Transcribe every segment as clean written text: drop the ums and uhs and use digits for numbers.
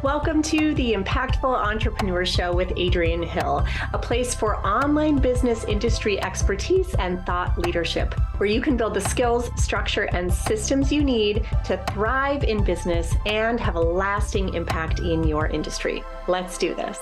Welcome to the Impactful Entrepreneur Show with Adrienne Hill, a place for online business industry expertise and thought leadership, where you can build the skills, structure, and systems you need to thrive in business and have a lasting impact in your industry. Let's do this.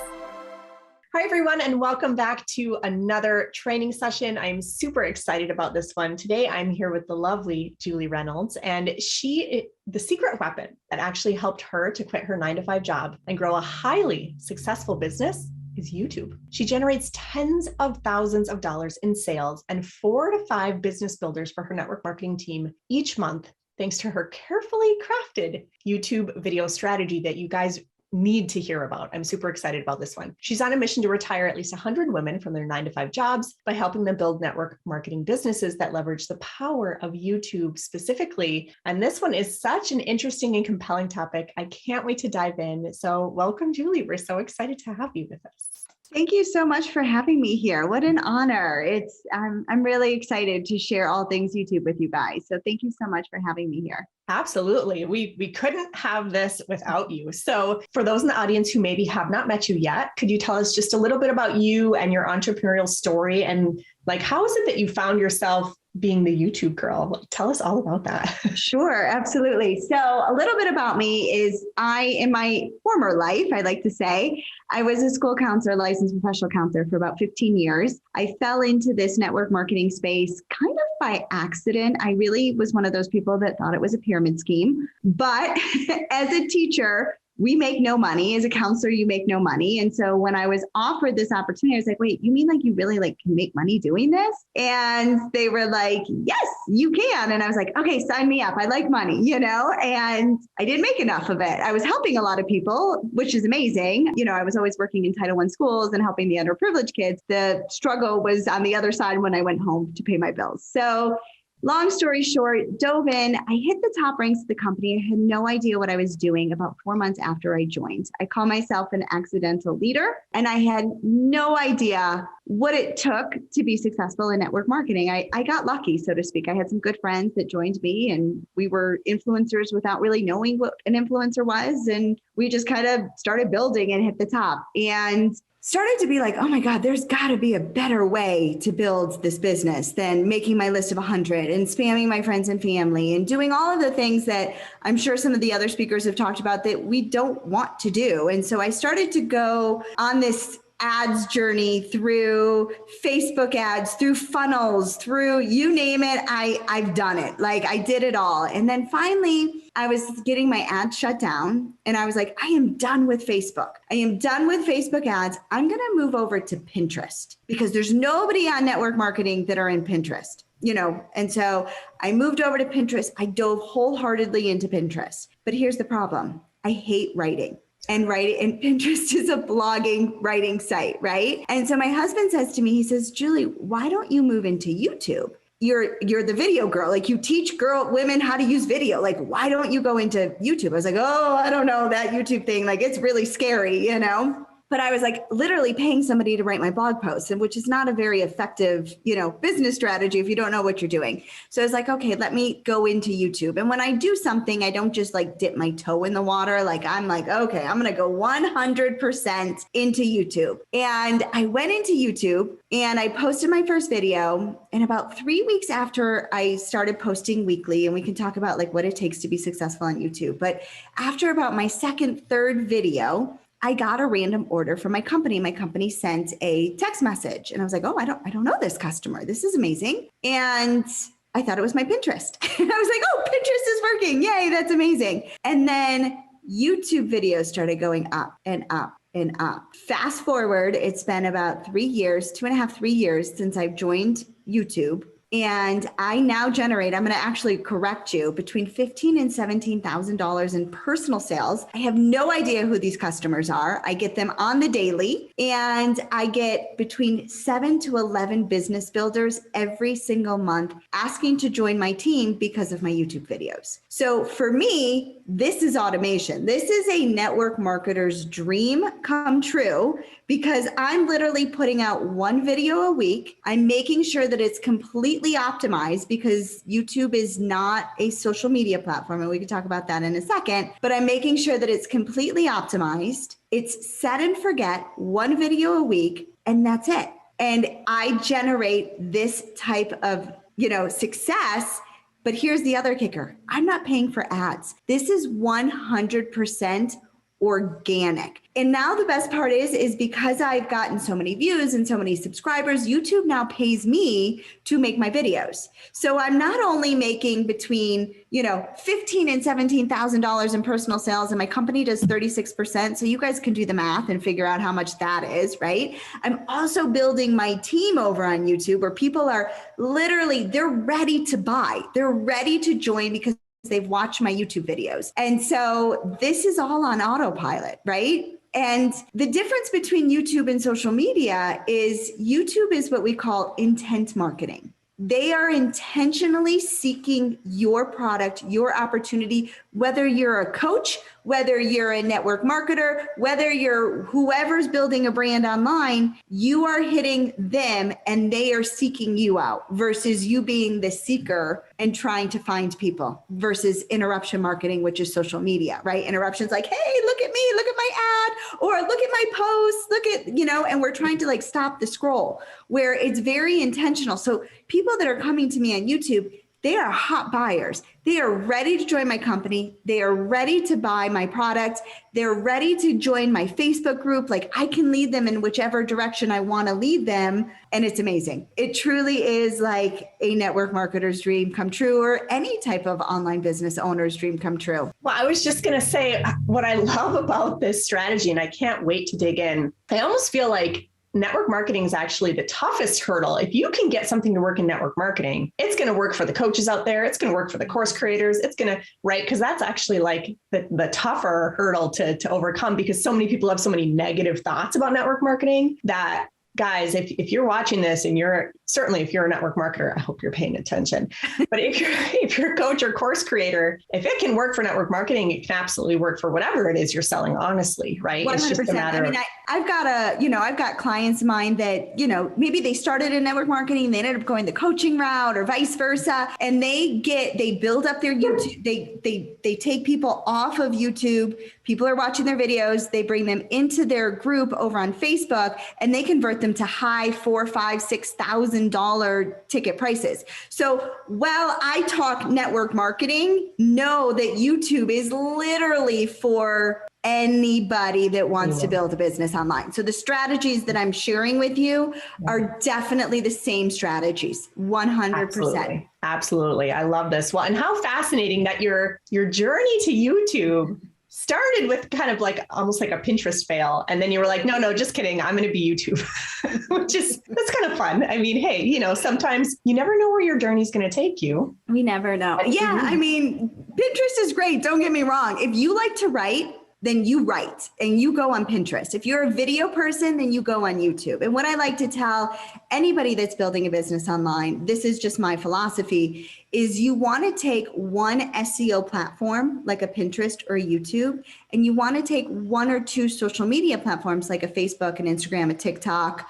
Hi, everyone, and welcome back to another training session. I'm super excited about this one. Today, I'm here with the lovely Julie Reynolds, and the secret weapon that actually helped her to quit her 9-to-5 job and grow a highly successful business is YouTube. She generates tens of thousands of dollars in sales and 4 to 5 business builders for her network marketing team each month, thanks to her carefully crafted YouTube video strategy that you guys need to hear about. I'm super excited about this one. She's on a mission to retire at least 100 women from their 9-to-5 jobs by helping them build network marketing businesses that leverage the power of YouTube specifically. And this one is such an interesting and compelling topic. I can't wait to dive in. So welcome, Julie. We're so excited to have you with us. Thank you so much for having me here. What an honor. I'm really excited to share all things YouTube with you guys. So thank you so much for having me here. Absolutely. We couldn't have this without you. So for those in the audience who maybe have not met you yet, could you tell us just a little bit about you and your entrepreneurial story? And how is it that you found yourself being the YouTube girl? Tell us all about that. Sure, absolutely. So a little bit about me is in my former life, I like to say, I was a school counselor, licensed professional counselor for about 15 years. I fell into this network marketing space kind of by accident. I really was one of those people that thought it was a pyramid scheme. But as a teacher, we make no money. As a counselor, you make no money. And so when I was offered this opportunity, I was like, wait, you mean you really can make money doing this? And they were like, yes, you can. And I was like, okay, sign me up. I like money, and I didn't make enough of it. I was helping a lot of people, which is amazing. I was always working in Title I schools and helping the underprivileged kids. The struggle was on the other side when I went home to pay my bills. So long story short, dove in. I hit the top ranks of the company. I had no idea what I was doing about 4 months after I joined. I call myself an accidental leader, and I had no idea what it took to be successful in network marketing. I got lucky, so to speak. I had some good friends that joined me, and we were influencers without really knowing what an influencer was. And we just kind of started building and hit the top. And started to be like, oh my God, there's got to be a better way to build this business than making my list of 100 and spamming my friends and family and doing all of the things that I'm sure some of the other speakers have talked about that we don't want to do. And so I started to go on this ads journey through Facebook ads, through funnels, through you name it. I've done it. I did it all. And then finally, I was getting my ads shut down and I was like, I am done with Facebook. I am done with Facebook ads. I'm going to move over to Pinterest because there's nobody on network marketing that are in Pinterest, And so I moved over to Pinterest. I dove wholeheartedly into Pinterest. But here's the problem. I hate writing. And Pinterest is a blogging writing site, right? And so my husband says to me, he says, Julie, why don't you move into YouTube? You're the video girl. You teach women how to use video. Why don't you go into YouTube? I was like, oh, I don't know that YouTube thing. It's really scary, But I was literally paying somebody to write my blog posts, and which is not a very effective, business strategy if you don't know what you're doing. So I was like, okay, let me go into YouTube. And when I do something, I don't just dip my toe in the water. I'm okay, I'm going to go 100% into YouTube. And I went into YouTube and I posted my first video. And about 3 weeks after I started posting weekly, and we can talk about what it takes to be successful on YouTube. But after about my second, third video, I got a random order from my company. My company sent a text message and I was like, oh, I don't know this customer. This is amazing. And I thought it was my Pinterest. And I was like, oh, Pinterest is working. Yay, that's amazing. And then YouTube videos started going up and up and up. Fast forward, it's been about 3 years, 2.5, 3 years since I've joined YouTube. And I now generate, I'm going to actually correct you, between $15,000 and $17,000 in personal sales. I have no idea who these customers are. I get them on the daily, and I get between 7 to 11 business builders every single month asking to join my team because of my YouTube videos. So for me, this is automation. This is a network marketer's dream come true, because I'm literally putting out one video a week. I'm making sure that it's completely completely optimized because YouTube is not a social media platform. And we can talk about that in a second, but I'm making sure that it's completely optimized. It's set and forget, one video a week, and that's it. And I generate this type of, success. But here's the other kicker. I'm not paying for ads. This is 100% organic. And now the best part is because I've gotten so many views and so many subscribers, YouTube now pays me to make my videos. So I'm not only making between, $15,000 and $17,000 in personal sales, and my company does 36%. So you guys can do the math and figure out how much that is, right? I'm also building my team over on YouTube where people are literally, they're ready to buy. They're ready to join because they've watched my YouTube videos. And so this is all on autopilot, right? And the difference between YouTube and social media is YouTube is what we call intent marketing. They are intentionally seeking your product, your opportunity, whether you're a coach, whether you're a network marketer, whether you're whoever's building a brand online, you are hitting them and they are seeking you out versus you being the seeker and trying to find people versus interruption marketing, which is social media, right? Interruptions like, hey, look at me, look at my ad, or look at my post, look at, and we're trying to stop the scroll where it's very intentional. So people that are coming to me on YouTube, they are hot buyers. They are ready to join my company. They are ready to buy my product. They're ready to join my Facebook group. I can lead them in whichever direction I want to lead them. And it's amazing. It truly is like a network marketer's dream come true, or any type of online business owner's dream come true. Well, I was just going to say what I love about this strategy, and I can't wait to dig in. I almost feel like network marketing is actually the toughest hurdle. If you can get something to work in network marketing, it's going to work for the coaches out there. It's going to work for the course creators. It's going to, right? Because that's actually the tougher hurdle to overcome, because so many people have so many negative thoughts about network marketing that, guys, if you're watching this and if you're a network marketer, I hope you're paying attention. But if you're a coach or course creator, if it can work for network marketing, it can absolutely work for whatever it is you're selling, honestly, right? 100%. It's just a matter of, I've got clients of mine that, maybe they started in network marketing, they ended up going the coaching route or vice versa. And they build up their YouTube, they take people off of YouTube. People are watching their videos. They bring them into their group over on Facebook, and they convert them to high $4,000, $5,000, $6,000 ticket prices. So while I talk network marketing, know that YouTube is literally for anybody that wants to build a business online. So the strategies that I'm sharing with you are definitely the same strategies, 100%. Absolutely. I love this. Well, and how fascinating that your journey to YouTube started with kind of almost like a Pinterest fail. And then you were like, no, just kidding. I'm going to be YouTube, that's kind of fun. I mean, hey, sometimes you never know where your journey's going to take you. We never know. Yeah. I mean, Pinterest is great. Don't get me wrong. If you like to write, then you write and you go on Pinterest. If you're a video person, then you go on YouTube. And what I like to tell anybody that's building a business online, this is just my philosophy, is you want to take one SEO platform like a Pinterest or a YouTube, and you want to take one or two social media platforms like a Facebook, an Instagram, a TikTok,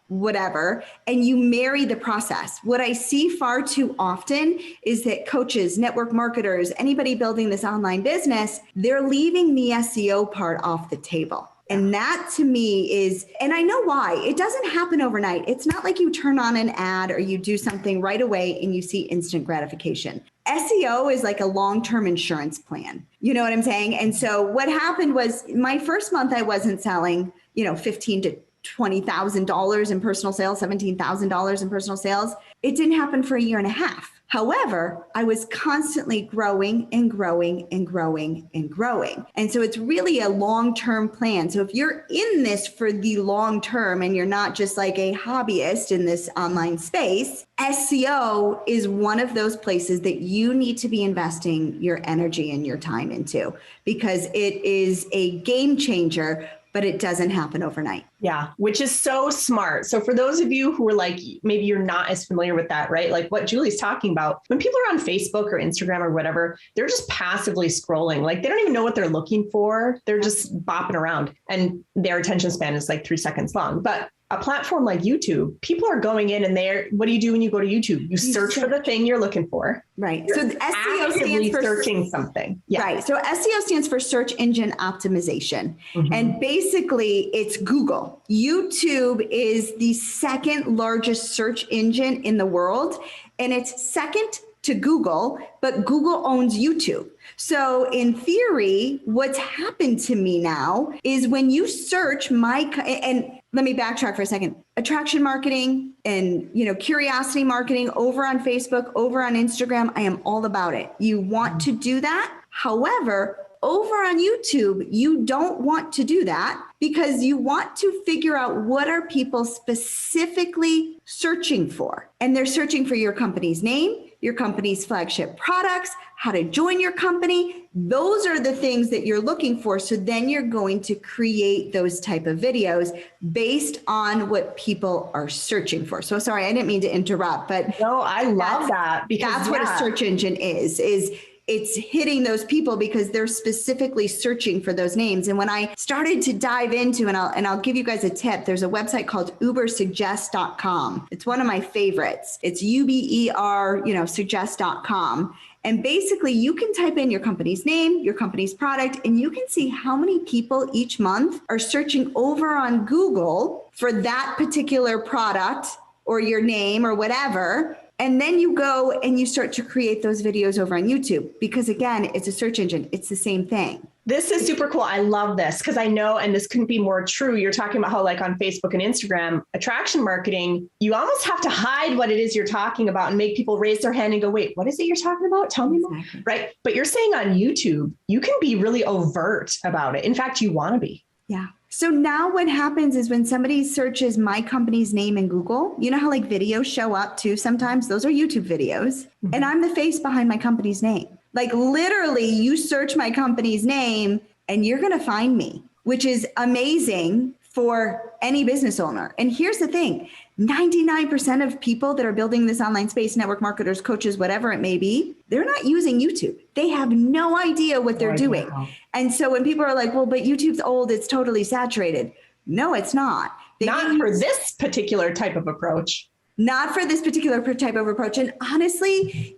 whatever, and you marry the process. What I see far too often is that coaches, network marketers, anybody building this online business, they're leaving the SEO part off the table. And that to me is, and I know why, it doesn't happen overnight. It's not like you turn on an ad or you do something right away and you see instant gratification. SEO is like a long-term insurance plan. You know what I'm saying? And so what happened was my first month, I wasn't selling, $15,000 to $20,000 in personal sales, $17,000 in personal sales. It didn't happen for a year and a half. However, I was constantly growing and growing and growing and growing. And so it's really a long-term plan. So if you're in this for the long term and you're not just like a hobbyist in this online space, SEO is one of those places that you need to be investing your energy and your time into, because it is a game changer, but it doesn't happen overnight. Yeah, which is so smart. So for those of you who are maybe you're not as familiar with that, right? Like what Julie's talking about, when people are on Facebook or Instagram or whatever, they're just passively scrolling. They don't even know what they're looking for. They're just bopping around, and their attention span is 3 seconds long. But a platform like YouTube, people are going in and what do you do when you go to YouTube? You search for the thing you're looking for. Right. You're so the SEO stands for searching something. Yeah. Right. So SEO stands for search engine optimization. And basically it's Google. YouTube is the second largest search engine in the world. And it's second to Google, but Google owns YouTube. So in theory, what's happened to me now is when you search and let me backtrack for a second, attraction marketing and, curiosity marketing over on Facebook, over on Instagram, I am all about it. You want to do that. However, over on YouTube, you don't want to do that because you want to figure out what are people specifically searching for. And they're searching for your company's name, your company's flagship products, how to join your company. Those are the things that you're looking for. So then you're going to create those type of videos based on what people are searching for. So sorry, I didn't mean to interrupt, but no, I love that because that's what a search engine is it's hitting those people because they're specifically searching for those names. And when I started to dive into, and I'll give you guys a tip, there's a website called ubersuggest.com. It's one of my favorites. It's UBER, suggest.com. And basically you can type in your company's name, your company's product, and you can see how many people each month are searching over on Google for that particular product or your name or whatever. And then you go and you start to create those videos over on YouTube because again, it's a search engine. It's the same thing. This is super cool. I love this because I know, and this couldn't be more true. You're talking about how like on Facebook and Instagram, attraction marketing, you almost have to hide what it is you're talking about and make people raise their hand and go, wait, what is it you're talking about? Tell me more. Right. But you're saying on YouTube, you can be really overt about it. In fact, you want to be. Yeah. So now what happens is when somebody searches my company's name in Google, you know how like videos show up too sometimes? Those are YouTube videos. And I'm the face behind my company's name. Like literally you search my company's name and you're going to find me, which is amazing for any business owner. And here's the thing, 99% of people that are building this online space, network marketers, coaches, whatever it may be, they're not using YouTube. They have no idea what they're doing. And so when people are like, well, but YouTube's old, it's totally saturated. No, it's not. Not for this particular type of approach. Not for this particular type of approach. And honestly,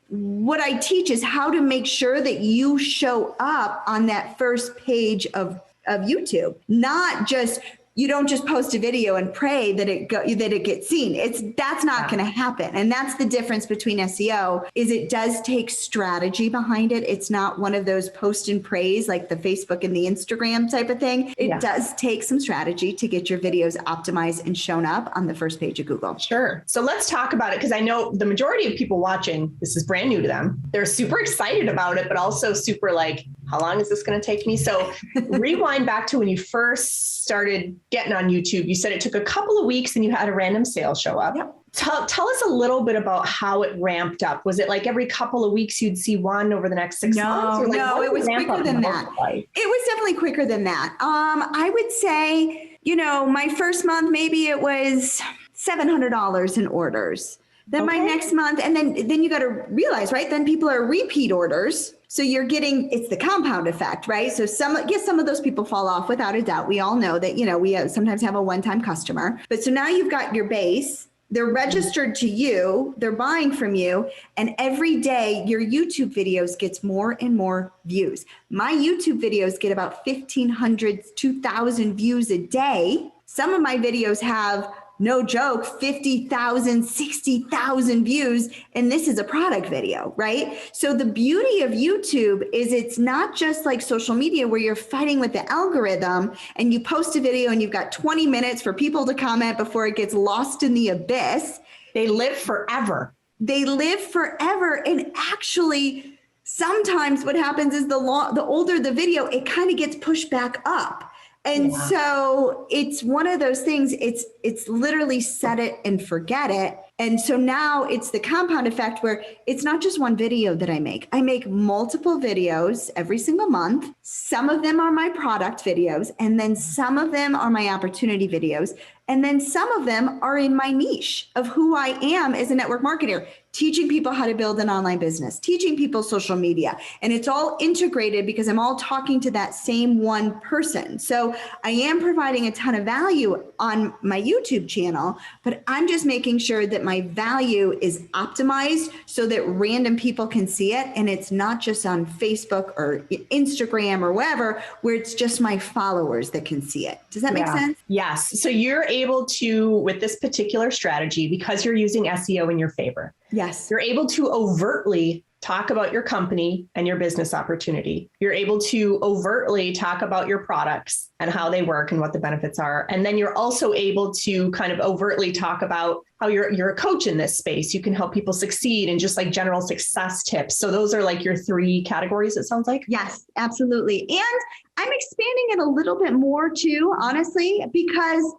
what I teach is how to make sure that you show up on that first page of YouTube, not just, you don't just post a video and pray that it gets seen. That's not going to happen. And that's the difference between SEO is it does take strategy behind it. It's not one of those post and praise like the Facebook and the Instagram type of thing. It does take some strategy to get your videos optimized and shown up on the first page of Google. Sure. So let's talk about it because I know the majority of people watching, this is brand new to them. They're super excited about it, but also super like, how long is this going to take me? So rewind back to when you first started getting on YouTube. You said it took a couple of weeks and you had a random sale show up. Yep. Tell us a little bit about how it ramped up. Was it like every couple of weeks you'd see one over the next 6 months? Or like, no, it was quicker than that. It was definitely quicker than that. I would say, my first month, maybe it was $700 in orders. Then my next month, and then you got to realize, right? Then people are repeat orders. So you're getting, it's the compound effect, right? So some of those people fall off without a doubt. We all know that, we sometimes have a one-time customer, but so now you've got your base, they're registered to you, they're buying from you. And every day your YouTube videos gets more and more views. My YouTube videos get about 1,500, 2,000 views a day. Some of my videos have, no joke, 50,000, 60,000 views. And this is a product video, right? So the beauty of YouTube is it's not just like social media where you're fighting with the algorithm and you post a video and you've got 20 minutes for people to comment before it gets lost in the abyss. They live forever. And actually, sometimes what happens is the older the video, it kind of gets pushed back up. And so it's one of those things, it's literally set it and forget it. And so now it's the compound effect where it's not just one video that I make. I make multiple videos every single month. Some of them are my product videos, and then some of them are my opportunity videos. And then some of them are in my niche of who I am as a network marketer, teaching people how to build an online business, teaching people social media. And it's all integrated because I'm all talking to that same one person. So I am providing a ton of value on my YouTube channel, but I'm just making sure that my value is optimized so that random people can see it. And it's not just on Facebook or Instagram or wherever, where it's just my followers that can see it. Does that make sense? Yes. So you're able to, with this particular strategy, because you're using SEO in your favor. Yes. You're able to overtly talk about your company and your business opportunity. You're able to overtly talk about your products and how they work and what the benefits are. And then you're also able to kind of overtly talk about how you're a coach in this space. You can help people succeed and just like general success tips. So those are like your 3 categories, it sounds like. Yes, absolutely. And I'm expanding it a little bit more too, honestly, because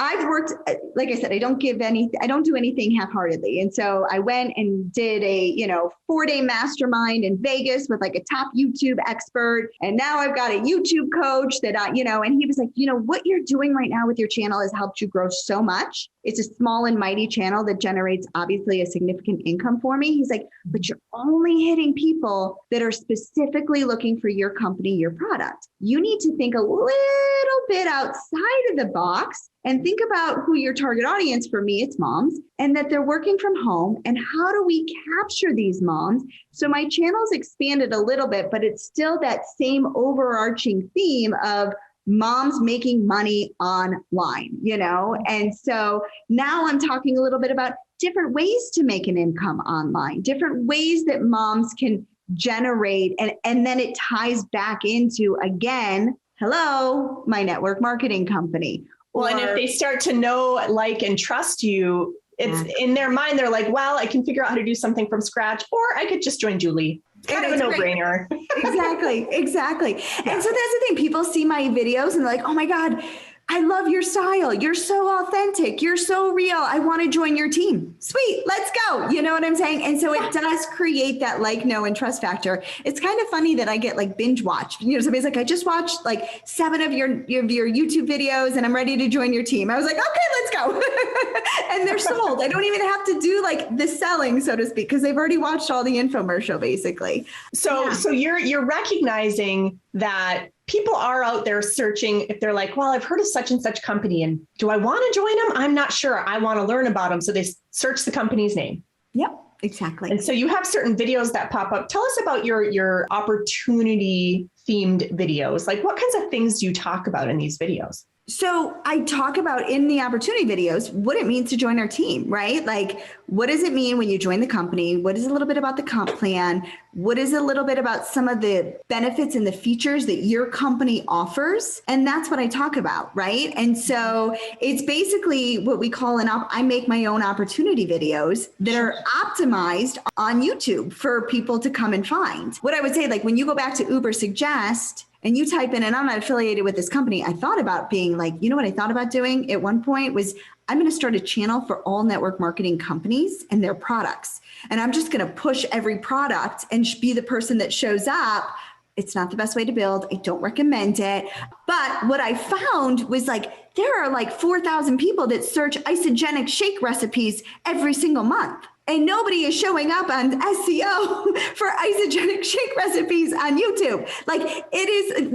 I've worked, like I said, I don't do anything half-heartedly. And so I went and did a, 4-day mastermind in Vegas with like a top YouTube expert. And now I've got a YouTube coach that and he was like, what you're doing right now with your channel has helped you grow so much. It's a small and mighty channel that generates obviously a significant income for me. He's like, but you're only hitting people that are specifically looking for your company, your product. You need to think a little bit outside of the box and think about who your target audience, for me, it's moms, and that they're working from home. And how do we capture these moms? So my channel's expanded a little bit, but it's still that same overarching theme of moms making money online, And so now I'm talking a little bit about different ways to make an income online, different ways that moms can generate. And then it ties back into, again, hello, my network marketing company. Well, and if they start to know, like, and trust you, it's in their mind, they're like, well, I can figure out how to do something from scratch, or I could just join Julie. It's kind of a no-brainer. Exactly. Yeah. And so that's the thing. People see my videos and they're like, oh my God, I love your style. You're so authentic. You're so real. I want to join your team. Sweet. Let's go. You know what I'm saying? And so it does create that like, know, and trust factor. It's kind of funny that I get like binge watched. Somebody's like, I just watched like 7 of your YouTube videos and I'm ready to join your team. I was like, okay, let's go. And they're sold. I don't even have to do like the selling, so to speak, because they've already watched all the infomercial basically. So you're recognizing that people are out there searching. If they're like, well, I've heard of such and such company, and do I want to join them? I'm not sure. I want to learn about them. So they search the company's name. Yep, exactly. And so you have certain videos that pop up. Tell us about your opportunity themed videos. Like, what kinds of things do you talk about in these videos? So I talk about in the opportunity videos what it means to join our team, right? Like, what does it mean when you join the company? What is a little bit about the comp plan? What is a little bit about some of the benefits and the features that your company offers? And that's what I talk about, right? And so it's basically what we call I make my own opportunity videos that are optimized on YouTube for people to come and find. What I would say, like when you go back to Uber Suggest, and you type in, and I'm not affiliated with this company, I thought about being like, what I thought about doing at one point was I'm going to start a channel for all network marketing companies and their products. And I'm just going to push every product and be the person that shows up. It's not the best way to build. I don't recommend it. But what I found was like, there are like 4,000 people that search isogenic shake recipes every single month. And nobody is showing up on SEO for isogenic shake recipes on YouTube. Like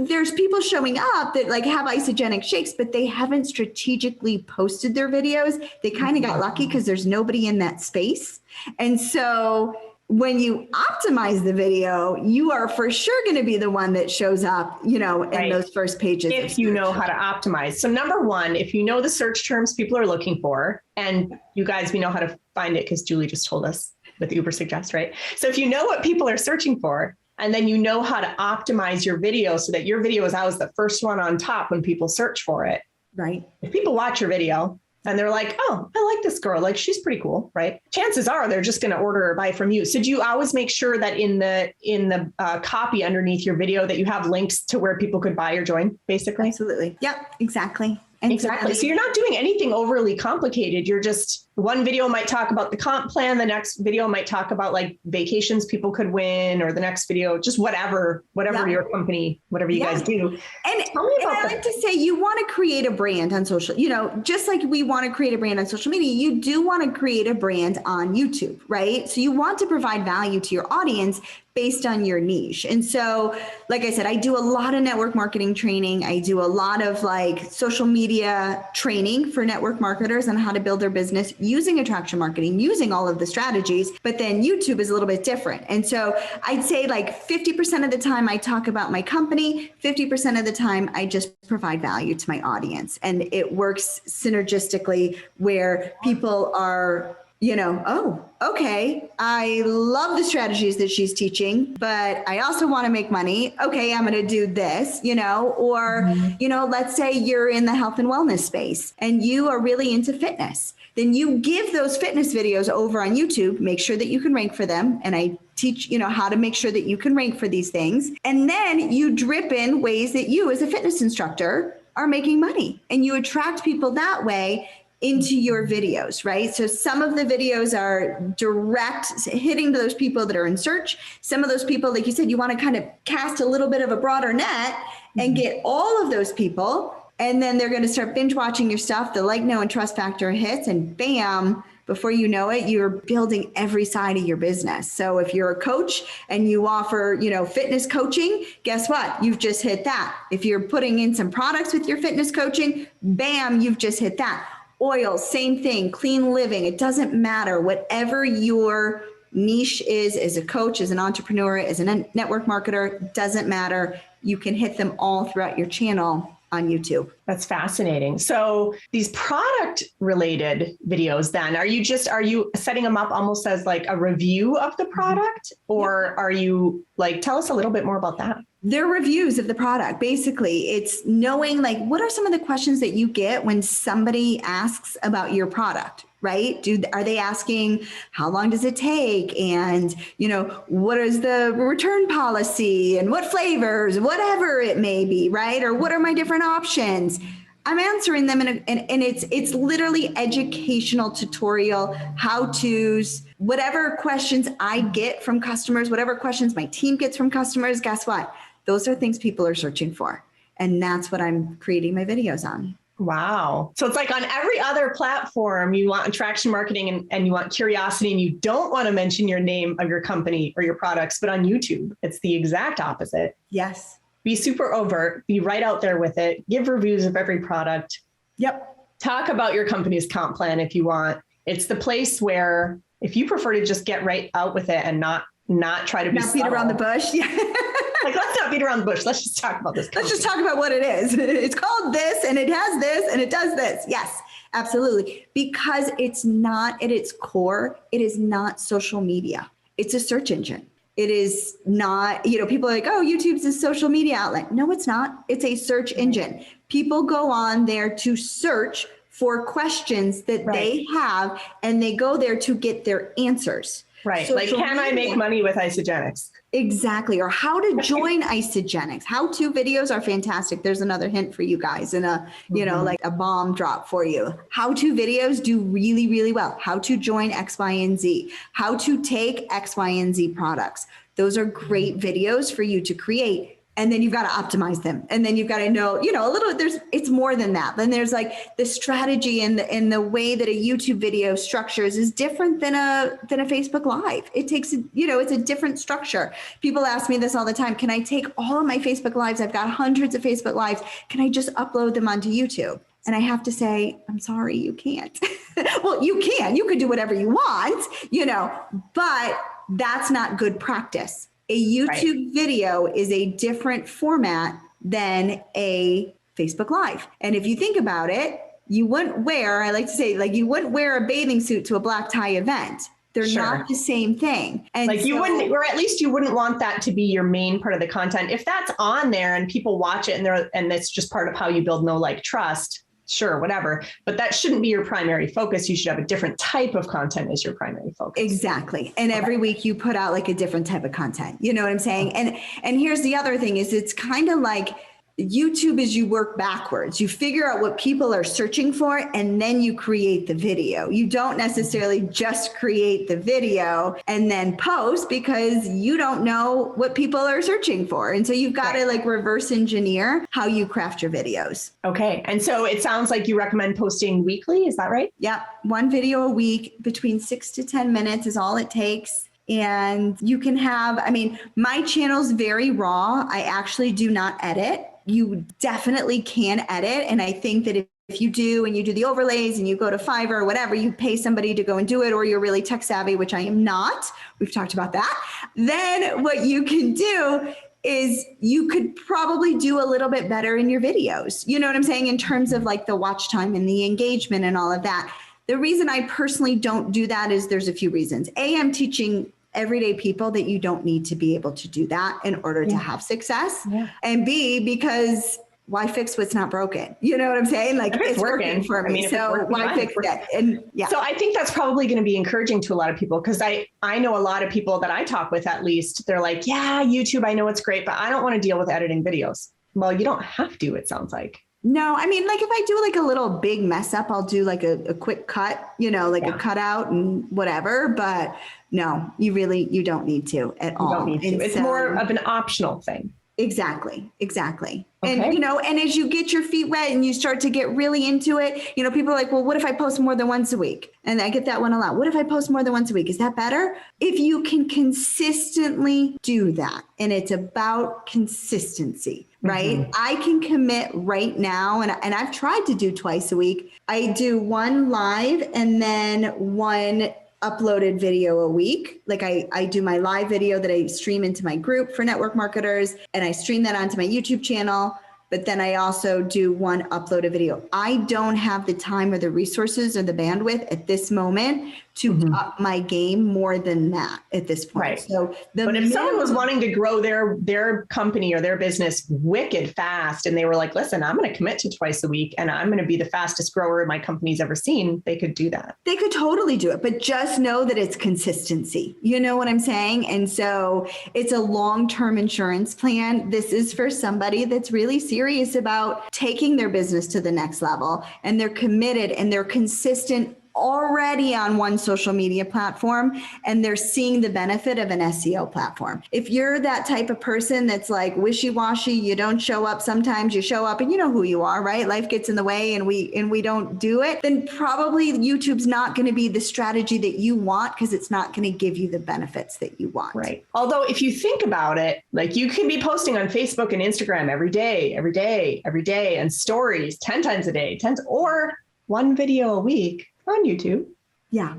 there's people showing up that like have isogenic shakes, but they haven't strategically posted their videos. They kind of got lucky because there's nobody in that space. And so when you optimize the video, you are for sure going to be the one that shows up, in those first pages. If you know how to optimize. So number one, if you know the search terms people are looking for, and you guys, we know how to find it because Julie just told us with Uber Suggest, right? So if you know what people are searching for, and then you know how to optimize your video so that your video is always the first one on top when people search for it. Right. If people watch your video, and they're like, oh, I like this girl. Like, she's pretty cool, right? Chances are they're just going to order or buy from you. So do you always make sure that in the copy underneath your video that you have links to where people could buy or join, basically? Absolutely. Yep, exactly. Exactly. So you're not doing anything overly complicated. You're just one video might talk about the comp plan. The next video might talk about like vacations people could win, or the next video, just whatever your company, whatever you guys do. And I like to say, you want to create a brand on social, just like we want to create a brand on social media, you do want to create a brand on YouTube, right? So you want to provide value to your audience based on your niche. And so, like I said, I do a lot of network marketing training. I do a lot of like social media training for network marketers on how to build their business using attraction marketing, using all of the strategies. But then YouTube is a little bit different. And so I'd say like 50% of the time I talk about my company, 50% of the time I just provide value to my audience. And it works synergistically where people are, oh, okay, I love the strategies that she's teaching, but I also want to make money. Okay, I'm going to do this, or, let's say you're in the health and wellness space and you are really into fitness. Then you give those fitness videos over on YouTube, make sure that you can rank for them. And I teach, how to make sure that you can rank for these things. And then you drip in ways that you as a fitness instructor are making money, and you attract people that way into your videos, right? So some of the videos are direct hitting those people that are in search. Some of those people, like you said, you want to kind of cast a little bit of a broader net and get all of those people. And then they're going to start binge watching your stuff. The like, know, and trust factor hits, and bam, before you know it, you're building every side of your business. So if you're a coach and you offer, fitness coaching, guess what? You've just hit that. If you're putting in some products with your fitness coaching, bam, you've just hit that. Oil, same thing, clean living. It doesn't matter. Whatever your niche is as a coach, as an entrepreneur, as a network marketer, doesn't matter. You can hit them all throughout your channel on YouTube. That's fascinating. So these product related videos, then are you setting them up almost as like a review of the product, or are you like, tell us a little bit more about that? They're reviews of the product. Basically, it's knowing like, what are some of the questions that you get when somebody asks about your product, right? Are they asking, how long does it take? And, what is the return policy and what flavors, whatever it may be, right? Or what are my different options? I'm answering them and it's literally educational tutorial, how-tos, whatever questions I get from customers, whatever questions my team gets from customers, guess what? Those are things people are searching for. And that's what I'm creating my videos on. Wow. So it's like on every other platform, you want attraction marketing and you want curiosity, and you don't want to mention your name of your company or your products. But on YouTube, it's the exact opposite. Yes. Be super overt, be right out there with it, give reviews of every product. Yep. Talk about your company's comp plan if you want. It's the place where if you prefer to just get right out with it and not try to be beat around the bush. Yeah. Like, let's not beat around the bush. Let's just talk about this company. Let's just talk about what it is. It's called this and it has this and it does this. Yes, absolutely. Because it's not at its core, it is not social media. It's a search engine. It is not, people are like, oh, YouTube's a social media outlet. No, it's not. It's a search engine. People go on there to search for questions that they have, and they go there to get their answers. Right. Social like, can I make money with Isogenics? Exactly. Or how to join Isogenics. How-to videos are fantastic. There's another hint for you guys and like a bomb drop for you. How-to videos do really, really well. How to join X, Y, and Z. How to take X, Y, and Z products. Those are great videos for you to create. And then you've got to optimize them. And then you've got to know, it's more than that. Then there's like the strategy and the way that a YouTube video structures is different than a Facebook Live. It takes, it's a different structure. People ask me this all the time. Can I take all of my Facebook Lives? I've got hundreds of Facebook Lives. Can I just upload them onto YouTube? And I have to say, I'm sorry, you can't. Well, you can. You could do whatever you want, but that's not good practice. A YouTube video is a different format than a Facebook Live. And if you think about it, you wouldn't wear, I like to say, like you wouldn't wear a bathing suit to a black tie event. They're not the same thing. And like you wouldn't, or at least you wouldn't want that to be your main part of the content. If that's on there and people watch it and it's just part of how you build know, like, trust, sure, whatever. But that shouldn't be your primary focus. You should have a different type of content as your primary focus. Exactly. And every week you put out like a different type of content. You know what I'm saying? And here's the other thing is it's kind of like YouTube is you work backwards. You figure out what people are searching for, and then you create the video. You don't necessarily just create the video and then post, because you don't know what people are searching for. And so you've got to like reverse engineer how you craft your videos. Okay. And so it sounds like you recommend posting weekly. Is that right? Yep. 1 video a week, between 6 to 10 minutes is all it takes. And you can have, I mean, my channel's very raw. I actually do not edit. You definitely can edit. And I think that if you do, and you do the overlays and you go to Fiverr or whatever, you pay somebody to go and do it, or you're really tech savvy, which I am not. We've talked about that. Then what you can do is you could probably do a little bit better in your videos. You know what I'm saying? In terms of like the watch time and the engagement and all of that. The reason I personally don't do that is there's a few reasons. A, I'm teaching everyday people that you don't need to be able to do that in order to have success. And B, because why fix what's not broken? You know what I'm saying? Like, it's working for me. I mean, so why fix it? And So I think that's probably going to be encouraging to a lot of people, because I know a lot of people that I talk with, at least, they're like, yeah, YouTube, I know it's great, but I don't want to deal with editing videos. Well, you don't have to, it sounds like. No, I mean, like if I do like a little big mess up, I'll do like a quick cut, you know, like a cutout and whatever. But no, you don't need to at all. You don't need to. It's more of an optional thing. Exactly. Okay. And, you know, and as you get your feet wet and you start to get really into it, you know, people are like, well, what if I post more than once a week? And I get that one a lot. What if I post more than once a week? Is that better? If you can consistently do that, and it's about consistency, right? I can commit right now, and I've tried to do twice a week. I do 1 live and then 1 uploaded video a week. Like I do my live video that I stream into my group for network marketers, and I stream that onto my YouTube channel. But then I also do 1 uploaded video. I don't have the time or the resources or the bandwidth at this moment to up my game more than that at this point. Right. So but if someone was wanting to grow their company or their business wicked fast, and they were like, listen, I'm going to commit to twice a week and I'm going to be the fastest grower my company's ever seen, they could do that. They could totally do it, but just know that it's consistency. You know what I'm saying? And so it's a long-term insurance plan. This is for somebody that's really serious about taking their business to the next level, and they're committed and they're consistent already on 1 social media platform, and they're seeing the benefit of an SEO platform. If you're that type of person that's like wishy-washy, you don't show up, sometimes you show up and you know who you are, right? Life gets in the way and we don't do it, then probably YouTube's not going to be the strategy that you want, because it's not going to give you the benefits that you want. Right. Although if you think about it, like you could be posting on Facebook and Instagram every day, and stories 10 times a day, or 1 video a week on YouTube. Yeah.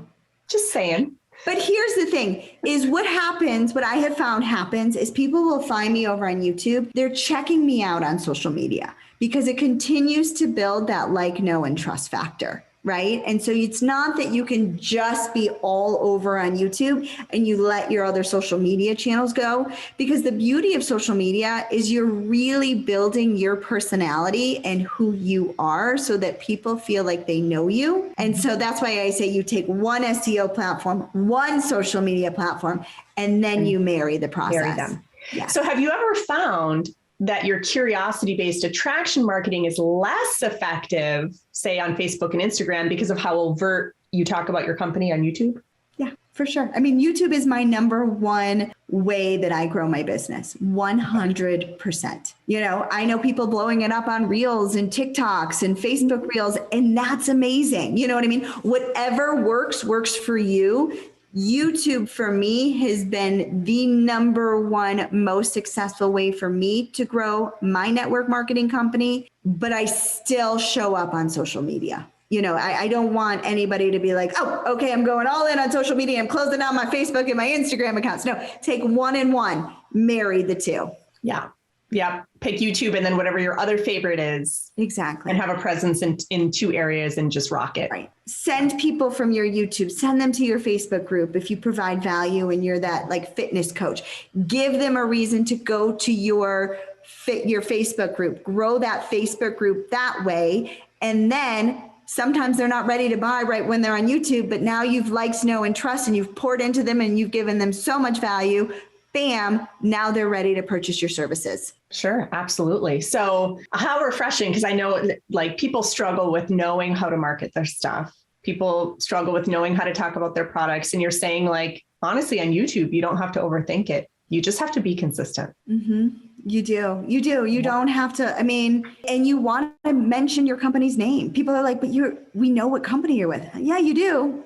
Just saying. But here's the thing is what I have found happens is people will find me over on YouTube. They're checking me out on social media because it continues to build that like, know, and trust factor. Right. And so it's not that you can just be all over on YouTube and you let your other social media channels go, because the beauty of social media is you're really building your personality and who you are so that people feel like they know you. And so that's why I say you take 1 SEO platform, 1 social media platform, and then you marry the process. Marry them. Yeah. So have you ever found that your curiosity-based attraction marketing is less effective, say on Facebook and Instagram, because of how overt you talk about your company on YouTube? Yeah, for sure. I mean, YouTube is my number 1 way that I grow my business, 100%. You know, I know people blowing it up on Reels and TikToks and Facebook Reels, and that's amazing. You know what I mean? Whatever works for you. YouTube for me has been the number 1 most successful way for me to grow my network marketing company, but I still show up on social media. You know, I don't want anybody to be like, oh, okay, I'm going all in on social media. I'm closing down my Facebook and my Instagram accounts. No, take 1 and 1, marry the 2. Yeah. Yeah. Pick YouTube and then whatever your other favorite is. Exactly. And have a presence in 2 areas and just rock it. Right. Send people from your YouTube, send them to your Facebook group. If you provide value and you're that like fitness coach, give them a reason to go to your Facebook group, grow that Facebook group that way. And then sometimes they're not ready to buy right when they're on YouTube, but now you've liked, know, and trust, and you've poured into them and you've given them so much value. bam, now they're ready to purchase your services. Sure, absolutely. So how refreshing, because I know like people struggle with knowing how to market their stuff. People struggle with knowing how to talk about their products. And you're saying like, honestly, on YouTube, you don't have to overthink it. You just have to be consistent. Mm-hmm. You do. You don't have to, and you want to mention your company's name. People are like, but we know what company you're with. Yeah, you do.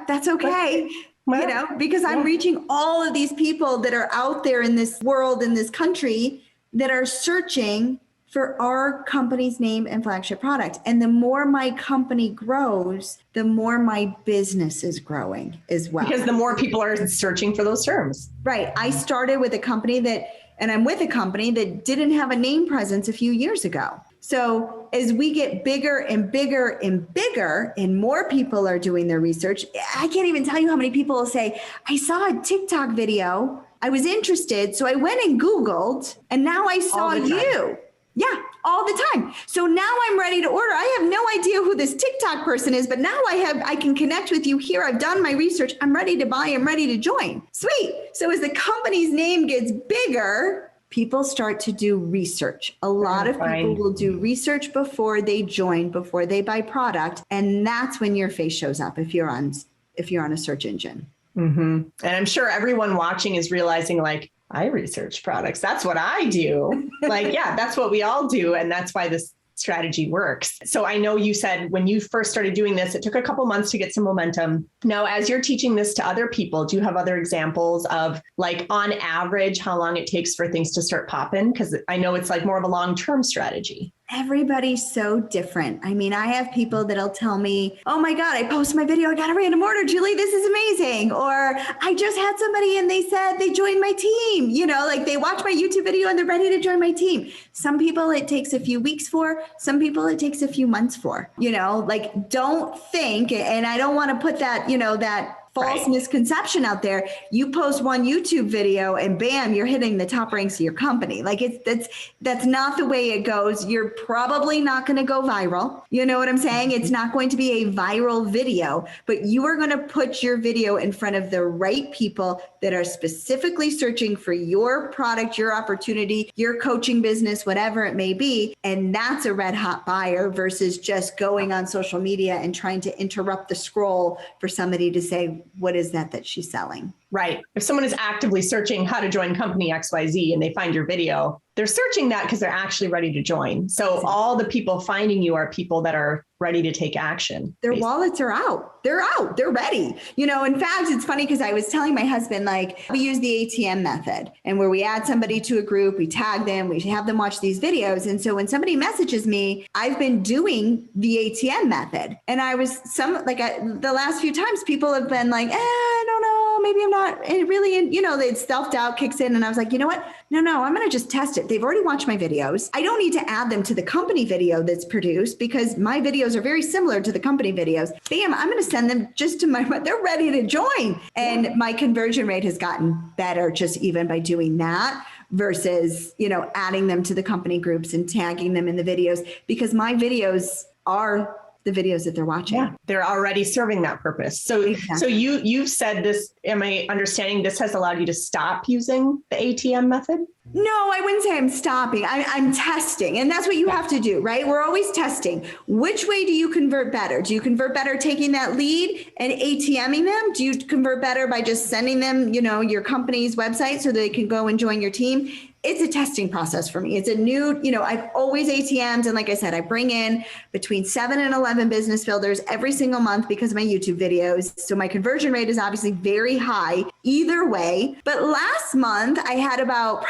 That's okay. Well, because I'm reaching all of these people that are out there in this world, in this country, that are searching for our company's name and flagship product. And the more my company grows, the more my business is growing as well. Because the more people are searching for those terms. Right. I started with a company and I'm with a company that didn't have a name presence a few years ago. So as we get bigger and bigger and bigger and more people are doing their research, I can't even tell you how many people will say, I saw a TikTok video, I was interested, so I went and Googled, and now I saw you. Yeah, all the time. So now I'm ready to order. I have no idea who this TikTok person is, but now I can connect with you here. I've done my research. I'm ready to buy. I'm ready to join. Sweet. So as the company's name gets bigger, people start to do research. A lot of people will do research before they join, before they buy product. And that's when your face shows up if you're on a search engine. Mm-hmm. And I'm sure everyone watching is realizing like, I research products. That's what I do. Like, yeah, that's what we all do. And that's why this strategy works. So I know you said when you first started doing this, it took a couple months to get some momentum. Now, as you're teaching this to other people, do you have other examples of like on average, how long it takes for things to start popping? Because I know it's like more of a long-term strategy. Everybody's so different. I have people that'll tell me, oh my God, I posted my video. I got a random order, Julie. This is amazing. Or I just had somebody and they said they joined my team. Like they watch my YouTube video and they're ready to join my team. Some people it takes a few weeks for, some people it takes a few months for, like don't think, and I don't want to put that, that false misconception out there. You post one YouTube video and bam, you're hitting the top ranks of your company. Like that's not the way it goes. You're probably not going to go viral. You know what I'm saying? It's not going to be a viral video, but you are going to put your video in front of the right people that are specifically searching for your product, your opportunity, your coaching business, whatever it may be. And that's a red hot buyer versus just going on social media and trying to interrupt the scroll for somebody to say, what is that she's selling? Right. If someone is actively searching how to join company XYZ and they find your video, they're searching that because they're actually ready to join. So all the people finding you are people that are ready to take action. Their wallets are out. They're out. They're ready. In fact, it's funny because I was telling my husband, like we use the ATM method and where we add somebody to a group, we tag them, we have them watch these videos. And so when somebody messages me, I've been doing the ATM method. And the last few times people have been like, I don't know, maybe I'm not really, the self-doubt kicks in. And I was like, you know what? No, I'm going to just test it. They've already watched my videos. I don't need to add them to the company video that's produced because my videos are very similar to the company videos. Bam, I'm going to send them just to they're ready to join. And my conversion rate has gotten better just even by doing that versus, adding them to the company groups and tagging them in the videos because my videos are the videos that they're watching. Yeah, they're already serving that purpose. So, exactly. So you've said this, am I understanding this has allowed you to stop using the ATM method? No, I wouldn't say I'm stopping. I'm testing. And that's what you have to do, right? We're always testing. Which way do you convert better? Do you convert better taking that lead and ATMing them? Do you convert better by just sending them, your company's website so they can go and join your team? It's a testing process for me. It's a new, I've always ATMs. And like I said, I bring in between 7 and 11 business builders every single month because of my YouTube videos. So my conversion rate is obviously very high either way. But last month I had about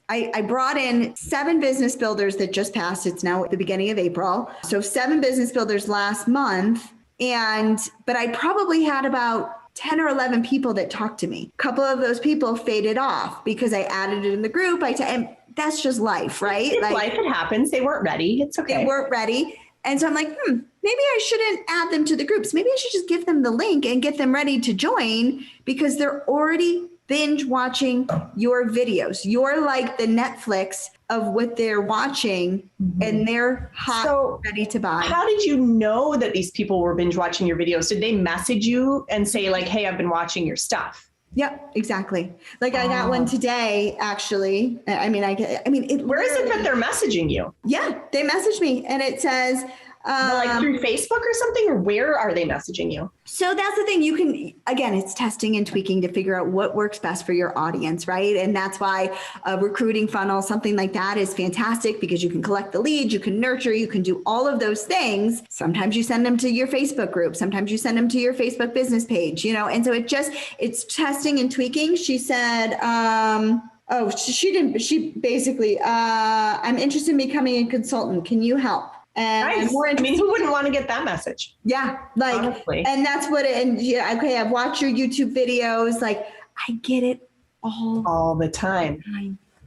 I brought in 7 business builders that just passed. It's now at the beginning of April. So 7 business builders last month. But I probably had about 10 or 11 people that talked to me. A couple of those people faded off because I added it in the group. And that's just life, right? It's life, it happens. They weren't ready. It's okay. They weren't ready. And so I'm like, maybe I shouldn't add them to the groups. Maybe I should just give them the link and get them ready to join because they're already binge watching your videos. You're like the Netflix of what they're watching and they're hot, ready to buy. How did you know that these people were binge watching your videos? Did they message you and say like, hey, I've been watching your stuff? Yep, exactly. Like I got one today, actually. Where is it that they're messaging you? Yeah, they messaged me and it says, like through Facebook or something, or where are they messaging you? So that's the thing. You can, again, it's testing and tweaking to figure out what works best for your audience, right? And that's why a recruiting funnel, something like that is fantastic because you can collect the leads, you can nurture, you can do all of those things. Sometimes you send them to your Facebook group. Sometimes you send them to your Facebook business page, and so it's testing and tweaking. She said, she basically, I'm interested in becoming a consultant. Can you help? And nice. Who wouldn't want to get that message? Yeah. Honestly. And that's what okay, I've watched your YouTube videos. Like, I get it all the time.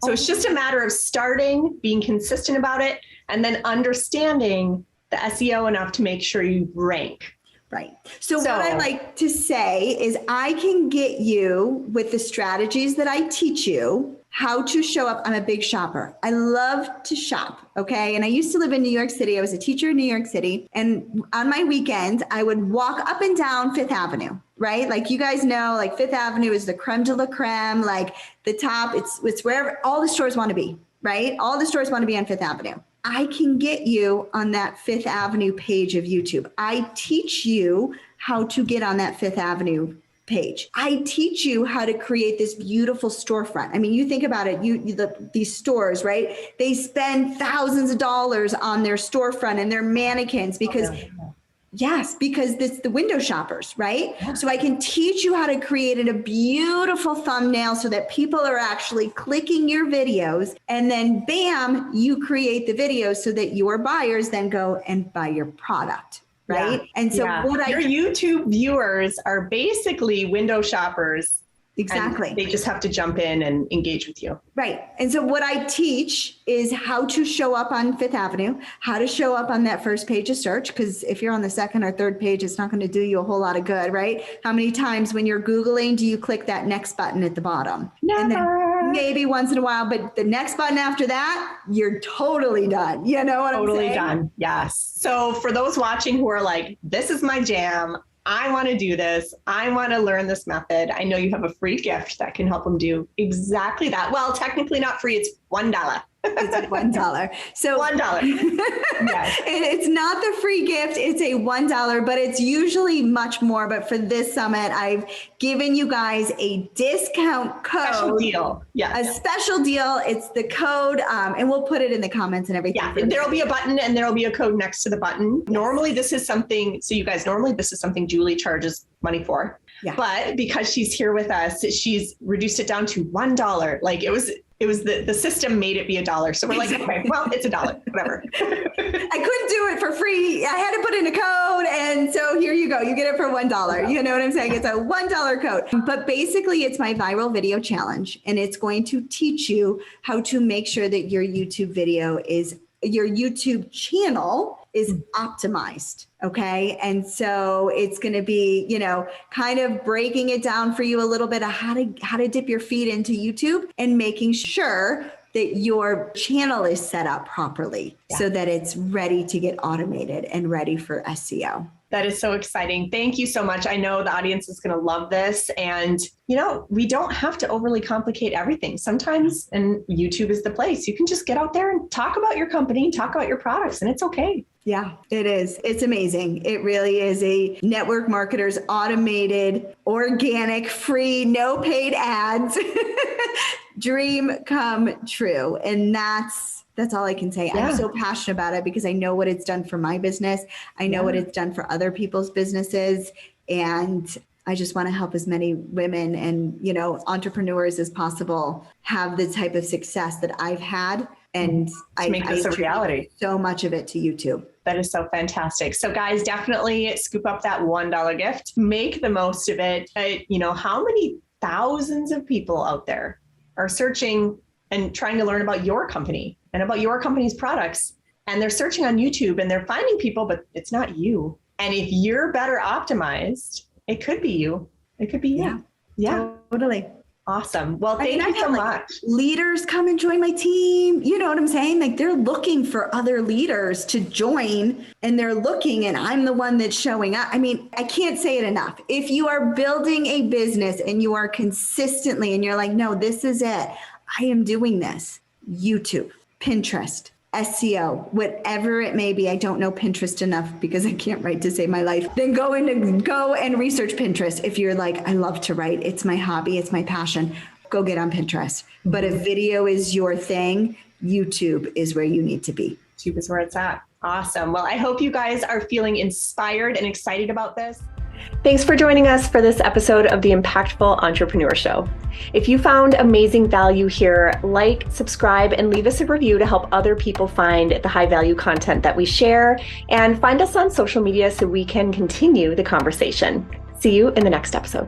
So it's just a matter of starting, being consistent about it, and then understanding the SEO enough to make sure you rank. Right. So what I like to say is I can get you with the strategies that I teach you how to show up. I'm a big shopper. I love to shop. Okay. And I used to live in New York City. I was a teacher in New York City. And on my weekends, I would walk up and down Fifth Avenue, right? Like you guys know, like Fifth Avenue is the creme de la creme, like the top. It's wherever all the stores want to be, right? All the stores want to be on Fifth Avenue. I can get you on that Fifth Avenue page of YouTube. I teach you how to get on that Fifth Avenue page. I teach you how to create this beautiful storefront. I mean, you think about it, these stores, right? They spend thousands of dollars on their storefront and their mannequins because because it's the window shoppers, right? Yeah. So I can teach you how to create a beautiful thumbnail so that people are actually clicking your videos, and then bam, you create the videos so that your buyers then go and buy your product. Right. Yeah. And so your YouTube viewers are basically window shoppers. Exactly. They just have to jump in and engage with you. Right. And so what I teach is how to show up on Fifth Avenue, how to show up on that first page of search. Because if you're on the second or third page, it's not going to do you a whole lot of good, right? How many times when you're Googling, do you click that next button at the bottom? Never. And then maybe once in a while, but the next button after that, you're totally done. You know what I'm saying? Totally done. Yes. So for those watching who are like, this is my jam, I want to do this. I want to learn this method. I know you have a free gift that can help them do exactly that. Well, technically not free. It's $1. It's $1. So $1. Yes. It's not the free gift. It's a $1, but it's usually much more. But for this summit, I've given you guys a discount code. Special deal. Yeah. A special deal. It's the code. And we'll put it in the comments and everything. Yeah. There'll be a button and there'll be a code next to the button. Yes. Normally this is something Julie charges money for. Yeah. But because she's here with us, she's reduced it down to $1. Like it was the system made it be $1. So we're like, okay, well, it's $1, whatever. I couldn't do it for free. I had to put in a code. And so here you go. You get it for $1. You know what I'm saying? It's a $1 code. But basically it's my viral video challenge. And it's going to teach you how to make sure that your YouTube channel is optimized. Okay. And so it's going to be, kind of breaking it down for you a little bit of how to dip your feet into YouTube and making sure that your channel is set up properly so that it's ready to get automated and ready for SEO. That is so exciting. Thank you so much. I know the audience is going to love this. And, we don't have to overly complicate everything. Sometimes, and YouTube is the place, you can just get out there and talk about your company, talk about your products, and it's okay. Yeah, it is. It's amazing. It really is a network marketer's automated, organic, free, no paid ads dream come true. And that's all I can say. Yeah. I'm so passionate about it because I know what it's done for my business. I know what it's done for other people's businesses. And I just want to help as many women and, entrepreneurs as possible have the type of success that I've had. And I make this a reality. So much of it to YouTube. That is so fantastic. So guys, definitely scoop up that $1 gift, make the most of it. How many thousands of people out there are searching and trying to learn about your company and about your company's products? And they're searching on YouTube and they're finding people, but it's not you. And if you're better optimized, it could be you. It could be you. Yeah. Totally. Awesome. Well, thank you so much. Leaders come and join my team. You know what I'm saying? Like they're looking for other leaders to join and they're looking and I'm the one that's showing up. I mean, I can't say it enough. If you are building a business and you are consistently and you're like, no, this is it. I am doing this. YouTube, Pinterest, SEO, whatever it may be. I don't know Pinterest enough because I can't write to save my life. Then go and research Pinterest. If you're like, I love to write, it's my hobby, it's my passion, go get on Pinterest. But if video is your thing, YouTube is where you need to be. YouTube is where it's at. Awesome. Well, I hope you guys are feeling inspired and excited about this. Thanks for joining us for this episode of the Impactful Entrepreneur Show. If you found amazing value here, like, subscribe, and leave us a review to help other people find the high value content that we share, and find us on social media so we can continue the conversation. See you in the next episode.